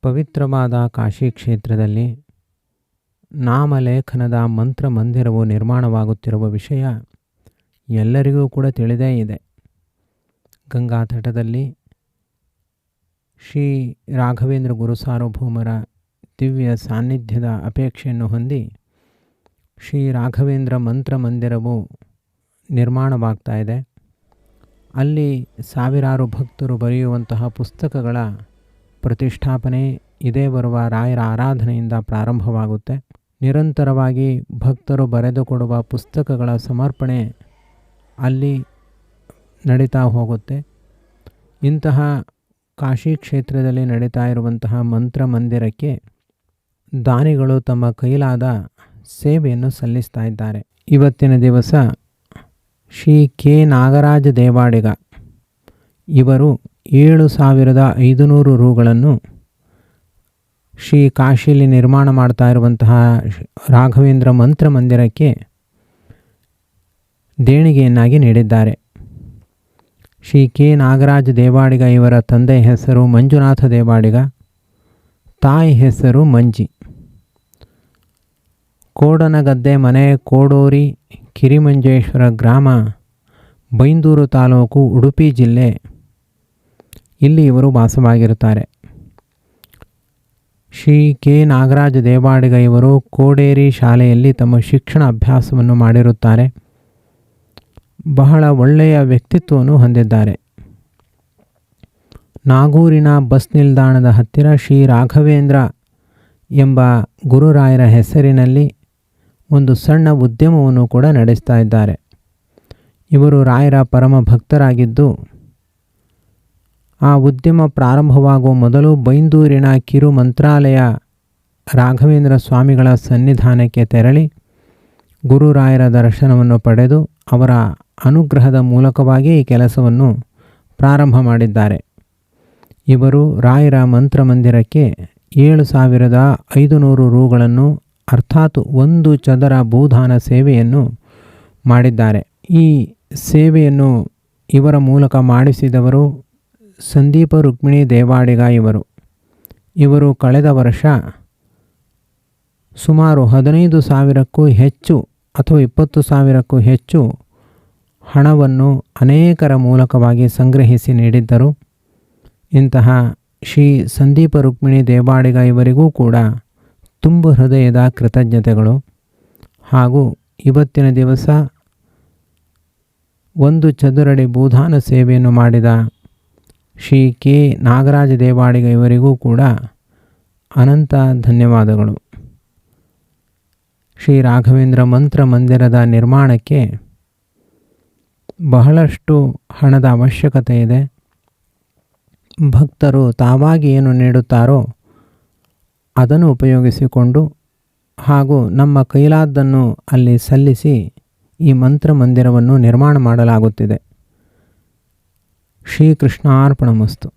ಪವಿತ್ರವಾದ ಕಾಶಿ ಕ್ಷೇತ್ರದಲ್ಲಿ ನಾಮಲೇಖನದ ಮಂತ್ರ ಮಂದಿರವು ನಿರ್ಮಾಣವಾಗುತ್ತಿರುವ ವಿಷಯ ಎಲ್ಲರಿಗೂ ಕೂಡ ತಿಳಿದೇ ಇದೆ. ಗಂಗಾ ತಟದಲ್ಲಿ ಶ್ರೀ ರಾಘವೇಂದ್ರ ಗುರು ಸಾರ್ವಭೌಮರ ದಿವ್ಯ ಸಾನ್ನಿಧ್ಯದ ಅಪೇಕ್ಷೆಯನ್ನು ಹೊಂದಿ ಶ್ರೀ ರಾಘವೇಂದ್ರ ಮಂತ್ರ ಮಂದಿರವು ನಿರ್ಮಾಣವಾಗ್ತಾ ಇದೆ. ಅಲ್ಲಿ ಸಾವಿರಾರು ಭಕ್ತರು ಬರೆಯುವಂತಹ ಪುಸ್ತಕಗಳ ಪ್ರತಿಷ್ಠಾಪನೆ ಇದೇ ಬರುವ ರಾಯರ ಆರಾಧನೆಯಿಂದ ಪ್ರಾರಂಭವಾಗುತ್ತೆ. ನಿರಂತರವಾಗಿ ಭಕ್ತರು ಬರೆದುಕೊಡುವ ಪುಸ್ತಕಗಳ ಸಮರ್ಪಣೆ ಅಲ್ಲಿ ನಡೀತಾ ಹೋಗುತ್ತೆ. ಇಂತಹ ಕಾಶಿ ಕ್ಷೇತ್ರದಲ್ಲಿ ನಡೀತಾ ಇರುವಂತಹ ಮಂತ್ರ ಮಂದಿರಕ್ಕೆ ದಾನಿಗಳು ತಮ್ಮ ಕೈಲಾದ ಸೇವೆಯನ್ನು ಸಲ್ಲಿಸ್ತಾ ಇದ್ದಾರೆ. ಇವತ್ತಿನ ದಿವಸ ಶ್ರೀ ಕೆ ನಾಗರಾಜ ದೇವಾಡಿಗ ಇವರು 7,500 ರೂಗಳನ್ನು ಶ್ರೀ ಕಾಶಿಯಲ್ಲಿ ನಿರ್ಮಾಣ ಮಾಡ್ತಾ ಇರುವಂತಹ ರಾಘವೇಂದ್ರ ಮಂತ್ರ ಮಂದಿರಕ್ಕೆ ದೇಣಿಗೆಯನ್ನಾಗಿ ನೀಡಿದ್ದಾರೆ. ಶ್ರೀ ಕೆ ನಾಗರಾಜ ದೇವಾಡಿಗ ಇವರ ತಂದೆ ಹೆಸರು ಮಂಜುನಾಥ ದೇವಾಡಿಗ, ತಾಯಿ ಹೆಸರು ಮಂಜಿ. ಕೋಡನಗದ್ದೆ ಮನೆ, ಕೋಡೂರಿ, ಕಿರಿಮಂಜೇಶ್ವರ ಗ್ರಾಮ, ಬೈಂದೂರು ತಾಲೂಕು, ಉಡುಪಿ ಜಿಲ್ಲೆ. ಇಲ್ಲಿ ಇವರು ವಾಸವಾಗಿರುತ್ತಾರೆ. ಶ್ರೀ ಕೆ ನಾಗರಾಜ ದೇವಾಡಿಗ ಇವರು ಕೋಡೇರಿ ಶಾಲೆಯಲ್ಲಿ ತಮ್ಮ ಶಿಕ್ಷಣ ಅಭ್ಯಾಸವನ್ನು ಮಾಡಿರುತ್ತಾರೆ. ಬಹಳ ಒಳ್ಳೆಯ ವ್ಯಕ್ತಿತ್ವವನ್ನು ಹೊಂದಿದ್ದಾರೆ. ನಾಗೂರಿನ ಬಸ್ ನಿಲ್ದಾಣದ ಹತ್ತಿರ ಶ್ರೀ ರಾಘವೇಂದ್ರ ಎಂಬ ಗುರುರಾಯರ ಹೆಸರಿನಲ್ಲಿ ಒಂದು ಸಣ್ಣ ಉದ್ಯಮವನ್ನು ಕೂಡ ನಡೆಸ್ತಾ ಇದ್ದಾರೆ. ಇವರು ರಾಯರ ಪರಮ ಭಕ್ತರಾಗಿದ್ದು ಆ ಉದ್ಯಮ ಪ್ರಾರಂಭವಾಗುವ ಮೊದಲು ಬೈಂದೂರಿನ ಕಿರು ಮಂತ್ರಾಲಯ ರಾಘವೇಂದ್ರ ಸ್ವಾಮಿಗಳ ಸನ್ನಿಧಾನಕ್ಕೆ ತೆರಳಿ ಗುರುರಾಯರ ದರ್ಶನವನ್ನು ಪಡೆದು ಅವರ ಅನುಗ್ರಹದ ಮೂಲಕವಾಗಿ ಈ ಕೆಲಸವನ್ನು ಪ್ರಾರಂಭ ಮಾಡಿದ್ದಾರೆ. ಇವರು ರಾಯರ ಮಂತ್ರ ಮಂದಿರಕ್ಕೆ 7,500 ರೂಗಳನ್ನು ಅರ್ಥಾತ್ 1 ಚದರ ಭೂದಾನ ಸೇವೆಯನ್ನು ಮಾಡಿದ್ದಾರೆ. ಈ ಸೇವೆಯನ್ನು ಇವರ ಮೂಲಕ ಮಾಡಿಸಿದವರು ಸಂದೀಪ ರುಕ್ಮಿಣಿ ದೇವಾಡಿಗ ಇವರು ಕಳೆದ ವರ್ಷ ಸುಮಾರು 15,000ಕ್ಕೂ ಹೆಚ್ಚು ಅಥವಾ 20,000ಕ್ಕೂ ಹೆಚ್ಚು ಹಣವನ್ನು ಅನೇಕರ ಮೂಲಕವಾಗಿ ಸಂಗ್ರಹಿಸಿ ನೀಡಿದ್ದರು. ಇಂತಹ ಶ್ರೀ ಸಂದೀಪ ರುಕ್ಮಿಣಿ ದೇವಾಡಿಗ ಇವರಿಗೂ ಕೂಡ ತುಂಬು ಹೃದಯದ ಕೃತಜ್ಞತೆಗಳು. ಹಾಗೂ ಇವತ್ತಿನ ದಿವಸ 1 ಚದುರಡಿ ಭೂದಾನ ಸೇವೆಯನ್ನು ಮಾಡಿದ ಶ್ರೀ ಕೆ ನಾಗರಾಜ ದೇವಾಡಿಗ ಇವರಿಗೂ ಕೂಡ ಅನಂತ ಧನ್ಯವಾದಗಳು. ಶ್ರೀ ರಾಘವೇಂದ್ರ ಮಂತ್ರ ಮಂದಿರದ ನಿರ್ಮಾಣಕ್ಕೆ ಬಹಳಷ್ಟು ಹಣದ ಅವಶ್ಯಕತೆ ಇದೆ. ಭಕ್ತರು ತಾವಾಗಿ ಏನು ನೀಡುತ್ತಾರೋ ಅದನ್ನು ಉಪಯೋಗಿಸಿಕೊಂಡು ಹಾಗೂ ನಮ್ಮ ಕೈಲಾದ್ದನ್ನು ಅಲ್ಲಿ ಸಲ್ಲಿಸಿ ಈ ಮಂತ್ರ ಮಂದಿರವನ್ನು ನಿರ್ಮಾಣ ಮಾಡಲಾಗುತ್ತಿದೆ. ಶ್ರೀಕೃಷ್ಣಾರ್ಪಣಮಸ್ತು.